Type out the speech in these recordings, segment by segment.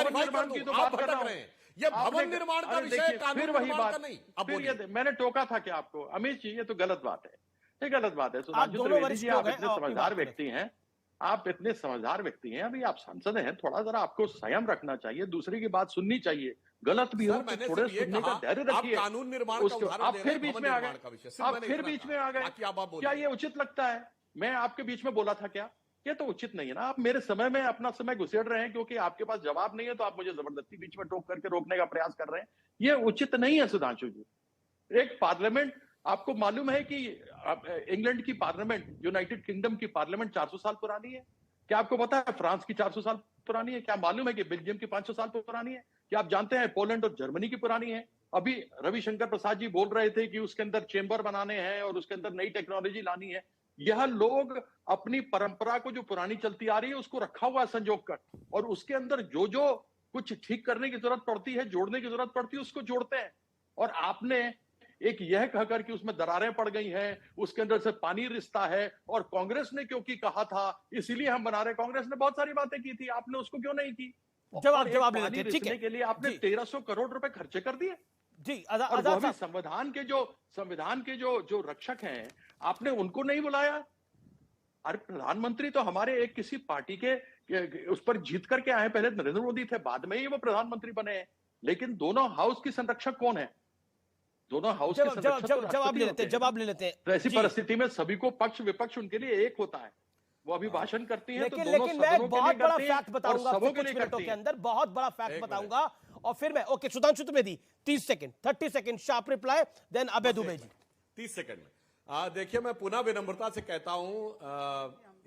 Clarify कर निर्माण की दूं, तो आप बात कर रहा भटक हूं। रहे हैं। ये भवन निर्माण का विषय है, कानून फिर वही निर्माण का बात, नहीं। अब फिर बोलिए। ये मैंने टोका था कि आपको अमित जी ये तो गलत बात है, ये गलत बात है। आप सुधांशु दोनों त्रिवेदी वरिष्ठ जी, लोग आप हैं, इतने आप अपनी समझदार बात करें। व्यक्ति हैं, आप इतने समझदार व्यक्ति हैं, अभी आप सांसद हैं, थोड़ा जरा आपको संयम रखना चाहिए, दूसरी की बात सुननी चाहिए, गलत भी हो सर तो मैंने थोड़े सिर्फ ये सुनने कहा, का धैर्य आप रखिए। कानून निर्माण का उसको उदाहरण आप दे रहे फिर हैं, बीच भवन में आ निर्माण गए, का विषय, सिर्फ आप मैंने फिर इतना बीच कहा। में आ गए। बाकी आप क्या बोलिए। ये उचित लगता है? मैं आपके बीच में बोला था क्या? ये तो उचित नहीं है ना। आप मेरे समय में अपना समय घुसेड़ रहे हैं क्योंकि आपके पास जवाब नहीं है, तो आप मुझे जबरदस्ती बीच में टोक करके रोकने का प्रयास कर रहे हैं। ये उचित नहीं है सुधांशु जी। एक पार्लियामेंट, आपको मालूम है कि इंग्लैंड की पार्लियामेंट, यूनाइटेड किंगडम की पार्लियामेंट 400 साल पुरानी है? क्या आपको पता है फ्रांस की 400 साल पुरानी है? क्या मालूम है कि बेल्जियम की 500 साल पुरानी है? क्या आप जानते हैं पोलैंड और जर्मनी की पुरानी है? अभी रविशंकर प्रसाद जी बोल रहे थे कि उसके अंदर चेंबर बनाने हैं और उसके अंदर नई टेक्नोलॉजी लानी है। यह लोग अपनी परंपरा को जो पुरानी चलती आ रही है उसको रखा हुआ है संजोग कर, और उसके अंदर जो जो कुछ ठीक करने की जरूरत पड़ती है, जोड़ने की जरूरत पड़ती है, उसको जोड़ते हैं। और आपने एक यह कहकर कि उसमें दरारें पड़ गई हैं, उसके अंदर से पानी रिसता है, और कांग्रेस ने क्योंकि कहा था इसीलिए हम बना रहे। कांग्रेस ने बहुत सारी बातें की थी, आपने उसको क्यों नहीं की? जवाब और जवाब ले पानी लेते हैं, ठीक है रिसने के लिए आपने जी 1300 करोड़ रुपए खर्चे कर दिए। जी। और वो आजाद भी साहब, संविधान के जो रक्षक हैं, आपने उनको नहीं बुलाया। अरे प्रधानमंत्री तो हमारे एक किसी पार्टी के उस पर जीत करके आए, पहले नरेंद्र मोदी थे, बाद में ही वो प्रधानमंत्री बने हैं। लेकिन दोनों हाउस की संरक्षक कौन है? दोनों हाउस के संरक्षक तो जवाब ले राष्ट्रपति लेते होते हैं, हैं। जवाब ले लेते हैं। तो ऐसी जी। परिस्थिति में सभी को पक्ष विपक्ष उनके लिए एक होता है। वो अभिभाषण करती हैं तो लेकिन दोनों लेकिन मैं सदनों के बहुत लिए बड़ा करती हैं फैक्ट और बताऊंगा सबों आपसे के कुछ लिए मिनटों करती के हैं। अंदर, बहुत बड़ा फैक्ट एक बताऊंगा और फिर मैं okay Sudhanshu Trivedi 30 second 30 second sharp reply, then Abhay Dubey ji 30 second में। देखिए, मैं पुनः विनम्रता से कहता हूं,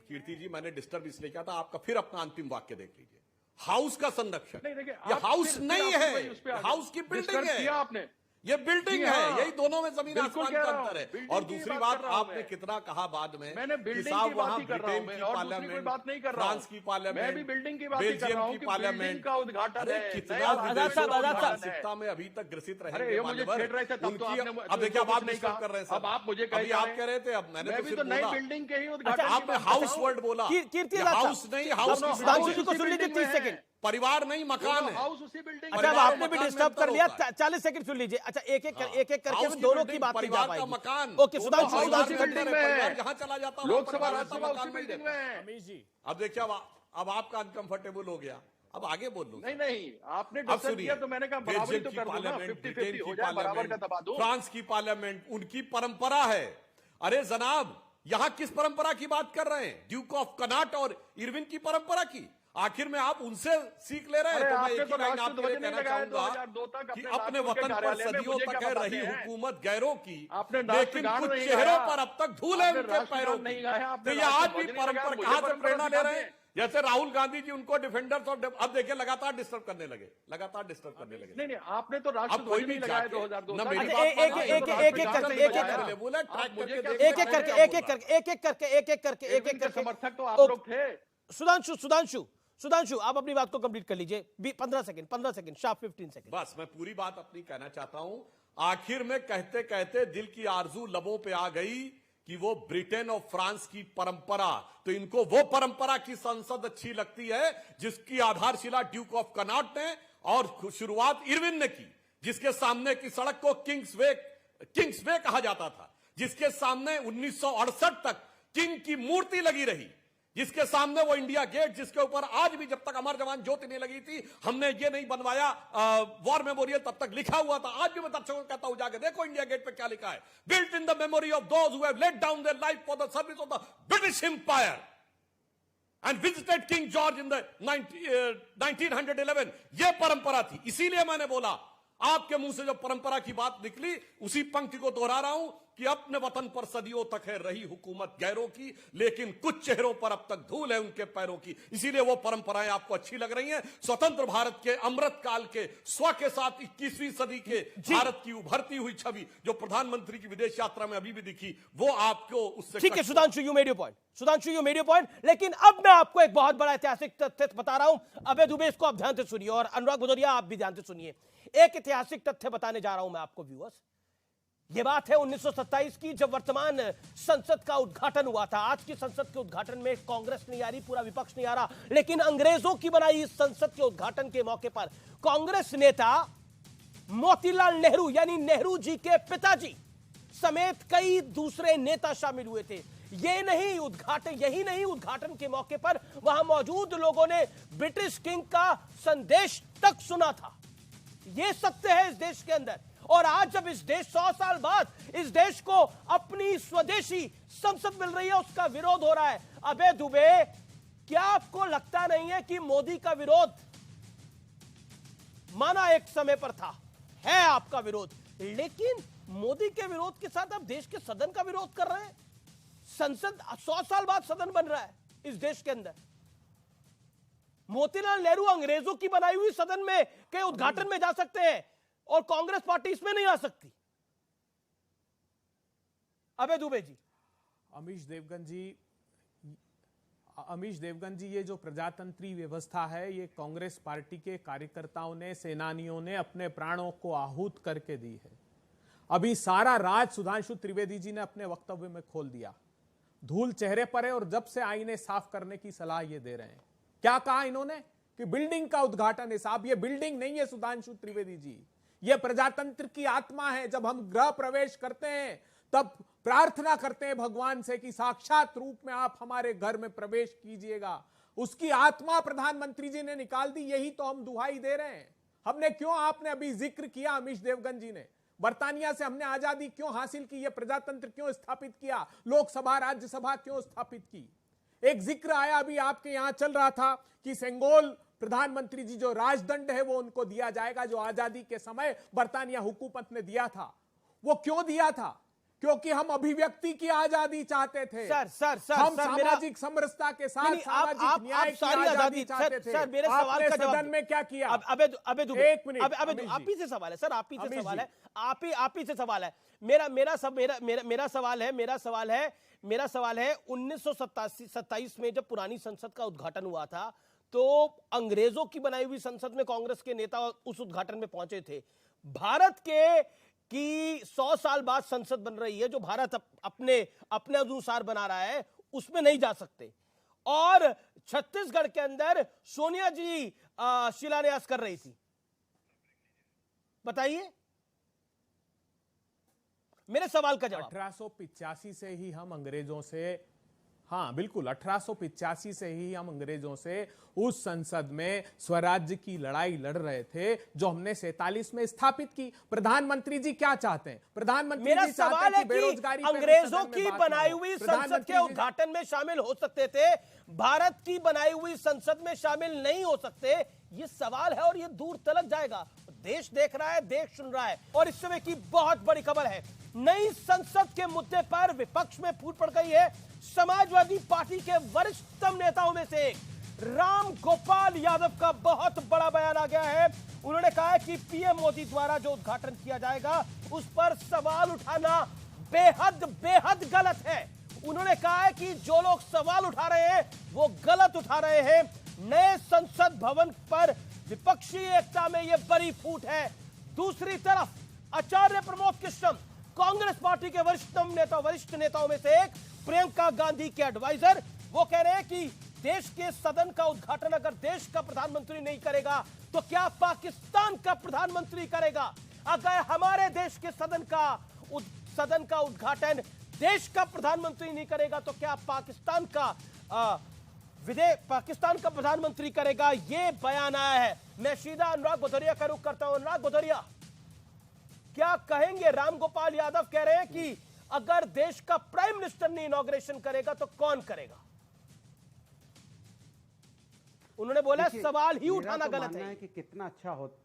कीर्ति जी, मैंने डिस्टर्ब इसलिए किया था, आपका फिर अपना अंतिम वाक्य देख लीजिए। हाउस का संरक्षण, नहीं देखिए, ये हाउस नहीं है, है, हाउस की बिल्डिंग है। किया आपने। ये बिल्डिंग जी है, हाँ, यही दोनों में जमीन बिल्कुल आसमान कह का रहा अंतर हूं, है। बिल्डिंग और की दूसरी बात बात कर रहा हूं आपने मैं। कितना कहा बाद में मैंने कि बिल्डिंग साहब की बात वहां ही कर रहा हूं ब्रिटेन मैं, की और दूसरी कोई पार्लियामेंट, बात नहीं कर रहा फ्रांस हूं। की पार्लियामेंट, मैं भी बिल्डिंग की बात ही कर रहा बेल्जियम हूं की कि पार्लियामेंट बिल्डिंग का उद्घाटन अरे है, कितना नया आजाद विदेशों साहब, की आजाद साहब। मानसिकता में अभी तक ग्रसित अरे रहेंगे ये मुझे मान्यवर। छेड़ रहे थे, तब तो उनकी आपने अब देखिए, अब आप नहीं डिस्टर्ब कहा। कर रहे हैं सर। अब आप मुझे अभी कह आप रहे कह रहे थे, अब मैंने मैं तो भी सिर्फ तो नई बोला। बिल्डिंग के ही अच्छा, उद्घाटन की आपने बात कर हाउस रहा हूं। वर्ड बोला, कीर्ति ये आजाद हाउस साहब, नहीं, हाउस की सुधांशु जी बिल्डिंग को है। सुन लीजिए 30 सेकंड। परिवार नहीं, मकान है। हाउस उसी बिल्डिंग अच्छा, अब परिवार आपने भी मकान में डिस्टर्ब अंतर कर लिया, होता है। 40 सेकंड सुन लीजिए। अच्छा, एक एक करके हाउस हम की दोनों की बिल्डिंग, बात नहीं जा परिवार का पाएगी। मकान। ओके सुधांशु, हाउस सुधांशु उसी परिवार बिल्डिंग में में परिवार है। जहां चला जाता है, लोकसभा वहां राज्यसभा मकान उसी नहीं बिल्डिंग देता। में है। अमीश जी, अब देखिए, अब आपका अनकंफर्टेबल हो गया, अब आगे बोल लूं। नहीं नहीं, आपने अब डिस्कस सुनिए, किया तो मैंने कहा बराबरी बेल्जियम तो की कर दो ना, पार्लियामेंट, 50-50 ब्रिटेन हो की जाए, बराबर का दबा पार्लियामेंट, दो। फ्रांस की पार्लियामेंट, उनकी परंपरा है। अरे जनाब, यहां किस परंपरा की बात कर रहे हैं? ड्यूक ऑफ कनाट और इरविन की परंपरा की। आखिर में आप उनसे सीख ले रहे हैं। तो मैं एक ही लाइन आपके लिए कहना चाहूंगा कि अपने वतन पर सदियों तक है रही हुकूमत गैरों की, लेकिन कुछ चेहरों पर अब तक धूल है उनके पैरों की। तो ये आज भी परंपरा कहां से प्रेरणा ले रहे हैं? जैसे राहुल गांधी जी उनको डिफेंडर्स ऑफ, अब देखिए लगातार डिस्टर्ब करने लगे, लगातार डिस्टर्ब करने लगे। नहीं नहीं, आपने तो अब राष्ट्र कोई ध्वज भी नहीं लगाया जाके 2002 न तक। मेरी अच्छा, बात एक माने, एक न एक मेरी एक बात करके, माने, एक एक मैंने बोला ट्रैक मुझे करके क्या देखिए, एक एक करके, क्या एक एक बोल रहा करके, एक एक करके, एक एक करके, एक एक करके। समर्थक तो आप लोग थे। सुधांशु, सुधांशु, सुधांशु, आप अपनी बात को कंप्लीट कर लीजिए। 15 सेकंड, 15 सेकंड, शार्प 15 सेकंड। बस मैं पूरी बात अपनी कहना चाहता हूं। आखिर में कहते कहते दिल की आरजू लबों पे आ गई कि वो ब्रिटेन और फ्रांस की परंपरा, तो इनको वो परंपरा की संसद अच्छी लगती है जिसकी आधारशिला ड्यूक ऑफ कनॉट ने और शुरुआत इरविन ने की, जिसके सामने की सड़क को किंग्सवे कहा जाता था, जिसके सामने 1968 तक किंग की मूर्ति लगी रही, जिसके सामने वो इंडिया गेट, जिसके ऊपर आज भी जब तक अमर जवान ज्योति नहीं लगी थी, हमने ये नहीं बनवाया वॉर मेमोरियल, तब तक लिखा हुआ था। आज भी मैं दर्शकों को कहता हूं, जाके देखो इंडिया गेट पे क्या लिखा है, built in the memory of those who have laid down their life for the service of the British Empire and visited King George in the 1911। ये परंपरा थी। इसीलिए मैंने बोला, आपके मुंह से जो परंपरा की बात निकली, उसी पंक्ति को दोहरा रहा हूं कि अपने वतन पर सदियों तक है रही हुकूमत गैरों की, लेकिन कुछ चेहरों पर अब तक धूल है उनके पैरों की। इसीलिए वो परंपराएं आपको अच्छी लग रही हैं। स्वतंत्र भारत के अमृत काल के स्व के साथ 21वीं सदी के भारत की उभरती हुई छवि जो प्रधानमंत्री की विदेश यात्रा में अभी भी दिखी, वो आपको उससे ठीक है Sudhanshu, you made your point, Sudhanshu you made your point. लेकिन अब मैं आपको एक बहुत बड़ा ऐतिहासिक तथ्य बता रहा हूं। अभय दुबे, इसको आप ध्यान से सुनिए, और अनुराग भदौरिया आप भी ध्यान से सुनिए। एक ऐतिहासिक तथ्य बताने जा रहा हूं मैं आपको व्यूअर्स। यह बात है 1927 की, जब वर्तमान संसद का उद्घाटन हुआ था। आज की संसद के उद्घाटन में कांग्रेस नहीं आ रही, पूरा विपक्ष नहीं आ रहा, लेकिन अंग्रेजों की बनाई इस संसद के उद्घाटन के मौके पर कांग्रेस नेता मोतीलाल नेहरू यानी नेहरू जी के पिताजी समेत कई दूसरे नेता शामिल हुए थे। यही नहीं उद्घाटन के मौके पर वहां मौजूद लोगों ने ब्रिटिश किंग का संदेश तक सुना था। यह सत्य है इस देश के अंदर। और आज जब इस देश 100 साल बाद इस देश को अपनी स्वदेशी संसद मिल रही है, उसका विरोध हो रहा है। अबे दुबे, क्या आपको लगता नहीं है कि मोदी का विरोध माना एक समय पर था, है आपका विरोध, लेकिन मोदी के विरोध के साथ आप देश के सदन का विरोध कर रहे हैं। संसद 100 साल बाद सदन बन रहा है इस देश के अंदर। मोतीलाल नेहरू अंग्रेजों की बनाई हुई सदन में के उद्घाटन में जा सकते हैं और कांग्रेस पार्टी इसमें नहीं आ सकती। अबे दुबे जी। अमीश देवगन जी, ये जो प्रजातंत्री व्यवस्था है, ये कांग्रेस पार्टी के कार्यकर्ताओं ने, सेनानियों ने अपने प्राणों को आहूत करके दी है। अभी सारा राज सुधांशु त्रिवेदी जी ने अपने वक्तव्य में खोल दिया। धूल चेहरे पर है और जब से आईने साफ करने की सलाह ये दे रहे हैं। क्या कहा इन्होंने कि बिल्डिंग का उद्घाटन है। साहब, ये बिल्डिंग नहीं है सुधांशु त्रिवेदी जी, ये प्रजातंत्र की आत्मा है। जब हम गृह प्रवेश करते हैं तब प्रार्थना करते हैं भगवान से कि साक्षात रूप में आप हमारे घर में प्रवेश कीजिएगा। उसकी आत्मा प्रधानमंत्री जी ने निकाल दी, यही तो हम दुहाई दे रहे हैं। हमने क्यों, आपने अभी जिक्र किया अमीश देवगन जी ने, बर्तानिया से हमने आजादी क्यों हासिल की, यह प्रजातंत्र क्यों स्थापित किया, लोकसभा राज्यसभा क्यों स्थापित की। एक जिक्र आया अभी आपके यहां चल रहा था कि सेंगोल प्रधानमंत्री जी जो राजदंड है वो उनको दिया जाएगा, जो आजादी के समय बर्तानिया हुकूमत ने दिया था। वो क्यों दिया था? क्योंकि हम अभिव्यक्ति की आजादी चाहते थे। सर, हम सामाजिक समरसता के साथ सामाजिक न्याय की आजादी चाहते थे। सर, मेरे सवाल का जवाब सदन में क्या किया? अबे दुबे, एक मिनट, आप ही से सवाल है सर, आप ही से सवाल है, आप ही से सवाल है। मेरा सवाल है 1927 में जब पुरानी संसद का उद्घाटन हुआ था तो अंग्रेजों की बनाई हुई संसद में कांग्रेस के नेता उस उद्घाटन में पहुंचे थे। भारत के कि 100 साल बाद संसद बन रही है, जो भारत अपने अनुसार बना रहा है, उसमें नहीं जा सकते। और छत्तीसगढ़ के अंदर सोनिया जी शिलान्यास कर रही थी। बताइए मेरे सवाल का जवाब। 1885 से ही हम अंग्रेजों से, हाँ बिल्कुल, 1885 से ही हम अंग्रेजों से उस संसद में स्वराज्य की लड़ाई लड़ रहे थे जो हमने 47 में स्थापित की। प्रधानमंत्री जी क्या चाहते हैं? प्रधानमंत्री मेरा जी सवाल है कि अंग्रेजों की बनाई हुई संसद के उद्घाटन में शामिल हो सकते थे, भारत की बनाई हुई संसद में शामिल नहीं हो सकते। ये सवाल है और ये दूर तलक जाएगा। देश देख रहा है, देश सुन रहा है। और इस समय की बहुत बड़ी खबर है, नई संसद के मुद्दे पर विपक्ष में फूट पड़ गई है। समाजवादी पार्टी के वरिष्ठतम नेताओं में से एक राम गोपाल यादव का बहुत बड़ा बयान आ गया है। उन्होंने कहा है कि पीएम मोदी द्वारा जो उद्घाटन किया जाएगा उस पर सवाल उठाना बेहद गलत है। उन्होंने कहा है कि जो लोग सवाल उठा रहे हैं वो गलत उठा रहे हैं। नए संसद भवन पर विपक्षी एकता में यह बड़ी फूट है। दूसरी तरफ आचार्य प्रमोद कृष्णम, कांग्रेस पार्टी के वरिष्ठ नेताओं में से एक, प्रियंका गांधी के एडवाइजर, वो कह रहे हैं कि देश के सदन का उद्घाटन अगर देश का प्रधानमंत्री नहीं करेगा तो क्या पाकिस्तान का प्रधानमंत्री करेगा? अगर हमारे देश के सदन का उद्घाटन देश का प्रधानमंत्री नहीं करेगा तो क्या पाकिस्तान का प्रधानमंत्री करेगा? ये बयान आया है। मैं सीधा अनुराग भदौरिया का रुख करता हूं। अनुराग भदौरिया, क्या कहेंगे? राम गोपाल यादव कह रहे हैं कि अगर देश का प्राइम मिनिस्टर ने इनॉग्रेशन करेगा तो कौन करेगा? उन्होंने बोला सवाल ही उठाना गलत है कि कितना अच्छा होता।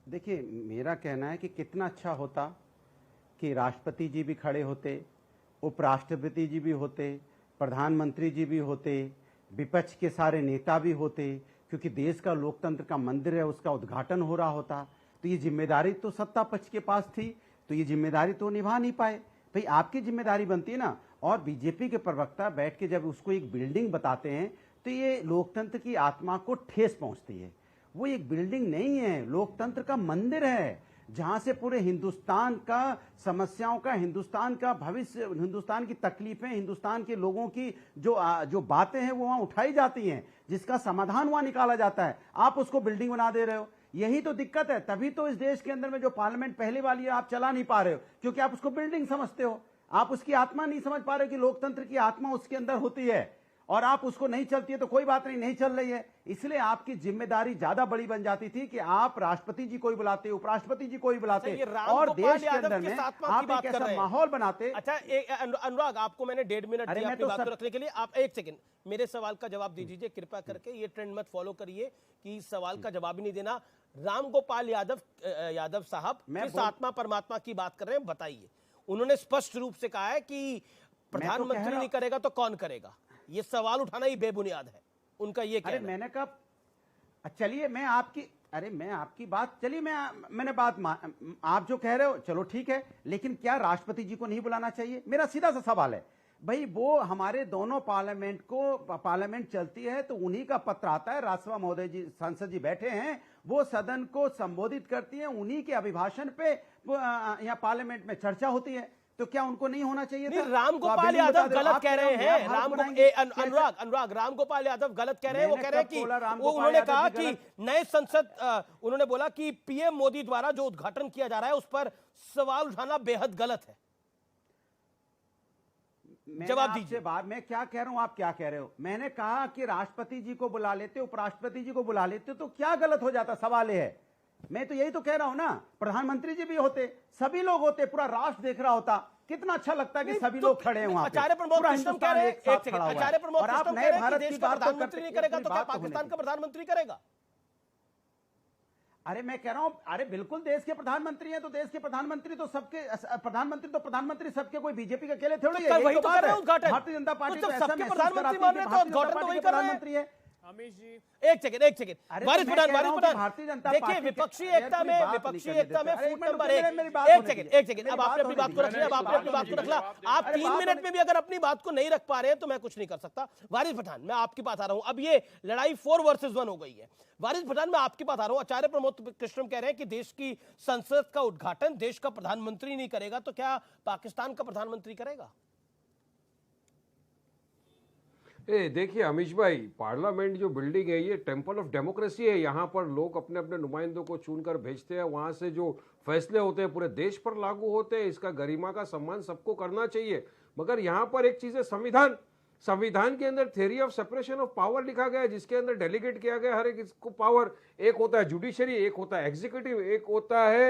देखिए, मेरा कहना है कि कितना अच्छा होता कि राष्ट्रपति जी भी खड़े होते, उपराष्ट्रपति जी भी होते, प्रधानमंत्री जी भी होते, विपक्ष के सारे नेता भी होते, क्योंकि देश का लोकतंत्र का मंदिर है, उसका उद्घाटन हो रहा होता। तो ये जिम्मेदारी तो सत्ता पक्ष के पास थी, तो ये जिम्मेदारी तो निभा नहीं पाए। भाई, आपकी जिम्मेदारी बनती है ना। और बीजेपी के प्रवक्ता बैठ के जब उसको एक बिल्डिंग बताते हैं तो ये लोकतंत्र की आत्मा को ठेस पहुंचती है। वो एक बिल्डिंग नहीं है, लोकतंत्र का मंदिर है। जहां से पूरे हिंदुस्तान का समस्याओं का, हिंदुस्तान का भविष्य, हिंदुस्तान की तकलीफें, हिंदुस्तान के लोगों की जो बातें हैं वो वहां उठाई जाती हैं, जिसका समाधान वहां निकाला जाता है। आप उसको बिल्डिंग बना दे रहे हो, यही तो दिक्कत है। तभी तो इस देश के अंदर में जो पार्लियामेंट पहले वाली है आप चला नहीं पा रहे हो, क्योंकि आप उसको बिल्डिंग समझते हो, आप उसकी आत्मा नहीं समझ पा रहे हो कि लोकतंत्र की आत्मा उसके अंदर होती है, और आप उसको नहीं चलती है तो कोई बात नहीं, नहीं चल रही है। इसलिए आपकी जिम्मेदारी ज्यादा बड़ी बन जाती थी कि आप राष्ट्रपति जी को ही बुलाते, उपराष्ट्रपति जी को ही बुलाते, और देश के अंदर में आप एक ऐसा माहौल बनाते। अच्छा अनुराग, आपको मैंने 1.5 मिनट दिया अपनी बात को रखने के लिए। आप 1 सेकंड मेरे सवाल का जवाब दे दीजिए कृपया करके। ये ट्रेंड मत फॉलो करिए कि सवाल का जवाब ही नहीं देना। रामगोपाल यादव साहब किस आत्मा परमात्मा की बात कर रहे हैं बताइए। उन्होंने स्पष्ट रूप से कहा है कि प्रधानमंत्री नहीं करेगा तो कौन करेगा। ये सवाल उठाना ही बेबुनियाद है उनका। ये अरे मैंने कहा चलिए मैं आपकी बात, चलिए मैंने बात आप जो कह रहे हो चलो ठीक है, लेकिन क्या राष्ट्रपति जी को नहीं बुलाना चाहिए? मेरा सीधा सा सवाल है भाई। वो हमारे दोनों पार्लियामेंट चलती है तो उन्हीं का पत्र आता है, राज्यसभा महोदय जी, सांसद जी बैठे हैं, वो सदन को संबोधित करती है, उन्हीं के अभिभाषण पे यहाँ पार्लियामेंट में चर्चा होती है, तो क्या उनको नहीं होना चाहिए था? रामगोपाल यादव गलत कह रहे हैं। अनुराग रामगोपाल यादव गलत कह रहे हैं। वो कह रहे हैं कि उन्होंने कहा कि नए संसद, उन्होंने बोला कि पीएम मोदी द्वारा जो उद्घाटन किया जा रहा है उस पर सवाल उठाना बेहद गलत है। जवाब दीजिए। मैं क्या कह रहा हूं, आप क्या कह रहे हो? मैंने कहा कि राष्ट्रपति जी को बुला लेते, उपराष्ट्रपति जी को बुला लेते तो क्या गलत हो जाता? सवाल ये है। मैं तो यही तो कह रहा हूं ना, प्रधानमंत्री जी भी होते, सभी लोग होते, पूरा राष्ट्र देख रहा होता, कितना अच्छा लगता है कि सभी लोग खड़े हैं वहां पे। आचार्य प्रमोद कृष्णम कह रहे हैं, आचार्य प्रमोद और आप कृष्णम नए कह रहे हैं भारत कि की देश का बात प्रधानमंत्री नहीं करेगा तो क्या पाकिस्तान का प्रधानमंत्री करेगा? अरे मैं कह रहा हूं, अरे बिल्कुल देश के प्रधानमंत्री हैं तो देश के प्रधानमंत्री तो प्रधानमंत्री सबके, कोई बीजेपी के अकेले थोड़ी है। वही तो कर रहे हैं उद्घाटन। भारतीय जनता पार्टी तो सबके प्रधानमंत्री मान रहे हैं तो उद्घाटन तो वही कर रहे हैं। अमित जी एक सेकंड वारिस पठान देखिए, विपक्षी एकता में फूट नंबर 1। एक सेकंड अब आपने अपनी बात को रख लिया, अब आपने अपनी बात को रख लिया। आप 3 मिनट में भी अगर अपनी बात को नहीं रख पा रहे हैं तो मैं कुछ नहीं कर सकता। वारिस पठान, मैं आपके पास आ रहा हूं। अब ये लड़ाई 4 वर्सेस 1 हो गई है। वारिस पठान, मैं आपके पास आ रहा हूं। आचार्य प्रमोद कृष्णम कह रहे हैं कि देश की संसद का उद्घाटन देश का प्रधानमंत्री नहीं करेगा तो क्या पाकिस्तान का प्रधानमंत्री करेगा? देखिए अमीश भाई, पार्लियामेंट जो बिल्डिंग है ये टेम्पल ऑफ डेमोक्रेसी है। यहाँ पर लोग अपने अपने नुमाइंदों को चुनकर भेजते हैं, वहाँ से जो फैसले होते हैं पूरे देश पर लागू होते हैं। इसका गरिमा का सम्मान सबको करना चाहिए। मगर यहाँ पर एक चीज है, संविधान के अंदर theory of separation of power लिखा गया है, जिसके अंदर डेलीगेट किया गया हर एक इसको पावर। एक होता है जुडिशरी, एक होता है एग्जीक्यूटिव, एक होता है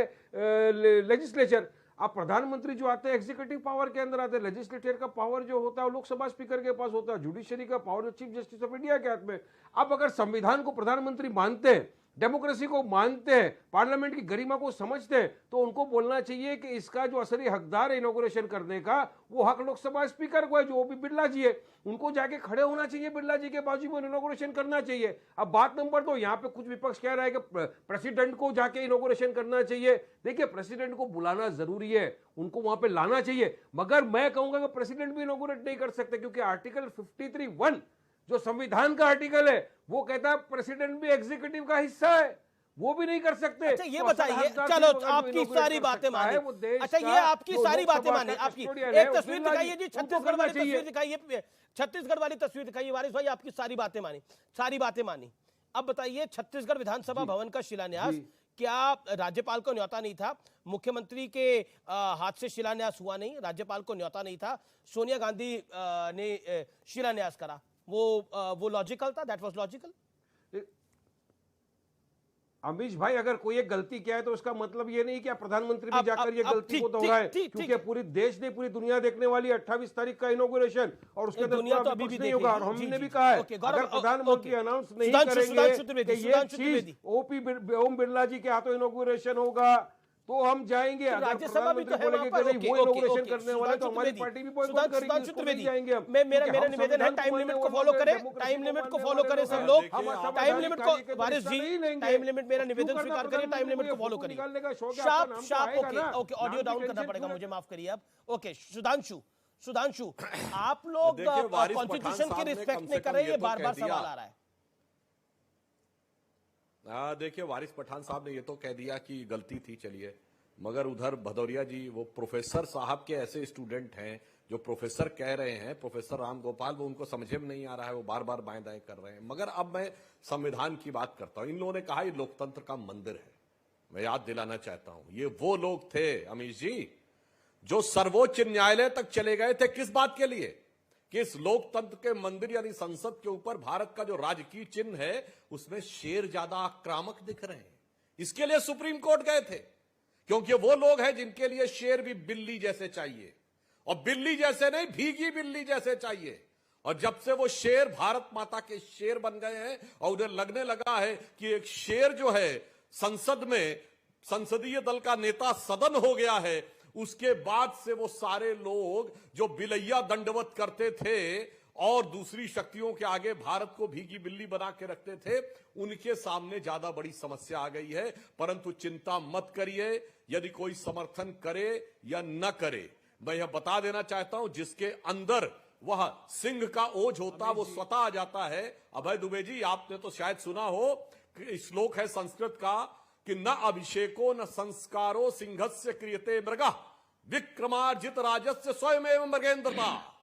लेजिस्लेचर। अब प्रधानमंत्री जो आते हैं एग्जीक्यूटिव पावर के अंदर आते हैं, लेजिस्लेचर का पावर जो होता है वो लोकसभा स्पीकर के पास होता है, जुडिशरी का पावर जो चीफ जस्टिस ऑफ इंडिया के हाथ में। अब अगर संविधान को प्रधानमंत्री मानते हैं, डेमोक्रेसी को मानते हैं, पार्लियामेंट की गरिमा को समझते हैं, तो उनको बोलना चाहिए कि इसका जो असली हकदार है इनॉग्रेशन करने का, वो हक लोकसभा स्पीकर को है, जो भी बिरला जी है। उनको जाके खड़े होना चाहिए, बिरला जी के बाजू में इनॉग्रेशन करना चाहिए। अब बात नंबर 2, यहाँ पे कुछ विपक्ष कह रहा है कि प्रेसिडेंट को जाके इनॉग्रेशन करना चाहिए। देखिए, प्रेसिडेंट को बुलाना जरूरी है, उनको वहां पे लाना चाहिए, मगर मैं कहूंगा कि प्रेसिडेंट भी इनॉग्रेट नहीं कर सकते, क्योंकि आर्टिकल 53(1) जो संविधान का आर्टिकल है वो कहता है प्रेसिडेंट भी एग्जीक्यूटिव का हिस्सा है, वो भी नहीं कर सकते। अच्छा ये बताइए, चलो आपकी सारी बातें मानी। अच्छा ये आपकी सारी बातें मानी। आपकी एक तस्वीर दिखाइए जी, छत्तीसगढ़ वाली तस्वीर दिखाइए, छत्तीसगढ़ वाली तस्वीर दिखाइए। वारिस भाई, आपकी सारी बातें मानी। अब बताइए, छत्तीसगढ़ विधानसभा भवन का शिलान्यास, क्या राज्यपाल को न्योता नहीं था? मुख्यमंत्री के हाथ से शिलान्यास हुआ नहीं, राज्यपाल को न्योता नहीं था, सोनिया गांधी ने शिलान्यास करा। वो लॉजिकल था? That was logical? अमीश भाई, अगर कोई एक गलती किया है तो उसका मतलब ये नहीं कि प्रधानमंत्री भी जाकर ये गलती को दोहराए, क्योंकि पूरी देश ने, पूरी दुनिया देखने वाली 28 तारीख का इनॉग्रेशन, और उसके दुनिया तो अभी भी नहीं होगा। और हमने भी कहा है अगर प्रधानमंत्री अनाउंस नहीं करेंगे कि ये चीज ओम बिरला जी के हाथों इनॉग्रेशन होगा तो हम जाएंगे। अगर राज्यसभा भी तो है वहां पर, वो इनॉग्रेशन करने वाले तो हमारी पार्टी भी बॉयकॉट करेगी, जाएंगे हम। मेरा निवेदन है, टाइम लिमिट को फॉलो करें, टाइम लिमिट को फॉलो करें सब लोग। टाइम लिमिट को, वारिस जी टाइम लिमिट, मेरा निवेदन स्वीकार करिए, टाइम लिमिट को फॉलो करिए। ओके, ऑडियो डाउन करना पड़ेगा मुझे, माफ करिए आप। ओके, सुधांशु, आप लोग कॉन्स्टिट्यूशन की रिस्पेक्ट नहीं कर रहे, ये बार-बार सवाल आ रहा है। देखिए, वारिस पठान साहब ने ये तो कह दिया कि गलती थी, चलिए, मगर उधर भदौरिया जी वो प्रोफेसर साहब के ऐसे स्टूडेंट हैं जो प्रोफेसर कह रहे हैं, प्रोफेसर राम गोपाल, वो उनको समझ में नहीं आ रहा है, वो बार बार बाएं दाएं कर रहे हैं। मगर अब मैं संविधान की बात करता हूं। इन लोगों ने कहा ये लोकतंत्र का मंदिर है। मैं याद दिलाना चाहता हूं, ये वो लोग थे अमीश जी जो सर्वोच्च न्यायालय तक चले गए थे। किस बात के लिए? कि इस लोकतंत्र के मंदिर यानी संसद के ऊपर भारत का जो राजकीय चिन्ह है उसमें शेर ज्यादा आक्रामक दिख रहे हैं। इसके लिए सुप्रीम कोर्ट गए थे, क्योंकि वो लोग हैं जिनके लिए शेर भी बिल्ली जैसे चाहिए, और बिल्ली जैसे नहीं, भीगी बिल्ली जैसे चाहिए। और जब से वो शेर भारत माता के शेर बन गए हैं और उन्हें लगने लगा है कि एक शेर जो है संसद में संसदीय दल का नेता सदन हो गया है, उसके बाद से वो सारे लोग जो बिलैया दंडवत करते थे और दूसरी शक्तियों के आगे भारत को भीगी बिल्ली बना के रखते थे, उनके सामने ज्यादा बड़ी समस्या आ गई है। परंतु चिंता मत करिए, यदि कोई समर्थन करे या न करे, मैं यह बता देना चाहता हूं, जिसके अंदर वह सिंह का ओझ होता वो स्वतः आ जाता है। अभय दुबे जी, आपने तो शायद सुना हो कि श्लोक है संस्कृत का कि न अभिषेको न संस्कारो सिंहस्य क्रियते मृगः विक्रमार्जित राजस्य स्वयमेव मृगेंद्रता।